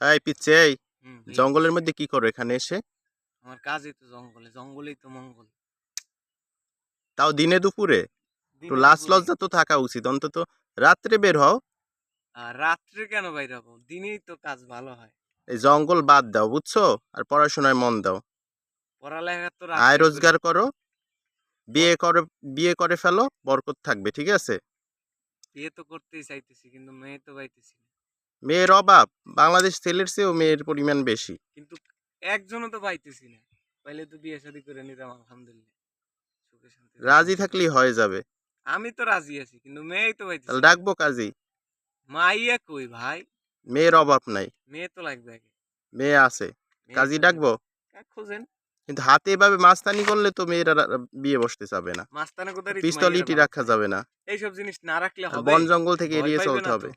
এই পিচ্ছে এই ভাইয়া জঙ্গলের মধ্যে কি করো এখানে এসে? আমার কাজই তো জঙ্গলে, জঙ্গলেই তো মঙ্গল। তাও দিনে দুপুরে? একটু দিনে লাজ দুপুরে। লজ্জা তো থাকা উচিত, অন্তত রাত্রে বের হও। আর রাত্রে কেন বাইর হবো? দিনেই তো কাজ ভালো হয়। এই জঙ্গল বাদ দাও, বুঝছো? আর পড়াশোনায় মন দাও। পড়ালেখা তো আয় রাত্রেই করি। রোজগার করো, প- বিয়ে করে, বিয়ে করে ফেলো, বরকত থাকবে, ঠিক আছে? বিয়ে তো করতেই চাইতেছি, কিন্তু মেয়ে তো পাইতেছি না। মেয়ের অভাব, বাংলাদেশ ছেলের চেয়েও মেয়ের পরিমাণ বেশি। কিন্তু একজনও তো পাইতেছি না। পাইলে তো বিয়ে শাদী করে নিতাম, আলহামদুলিল্লাহ। সুখে শান্তিতে রাজি সংসার থাকলেই হয়ে যাবে। আমি তো রাজি আছি, কিন্তু মেয়েই তো তাহলে পাইতেছি না। ডাকবো কাজী। মাইয়া কই ভাই? মেয়ের অভাব নাই, মেয়ে তো লাগবে আগে। মেয়ে আছে। মেয়ে কাজী খোঁজেন। ডাকবো। খোঁজেন। কিন্তু হাতে এভাবে মাস্তানি করলে তো মেয়েরা বিয়ে বসতে চাবে না। মাস্তানা কোথারই তো পিস্তল মাইয়ারা ইটি ভালো রাখা পায়। যাবে না। এইসব জিনিস না রাখলে আর হবে? বন জঙ্গল থেকে ভয় এড়িয়ে পাইবে চলতে না তো? হবে।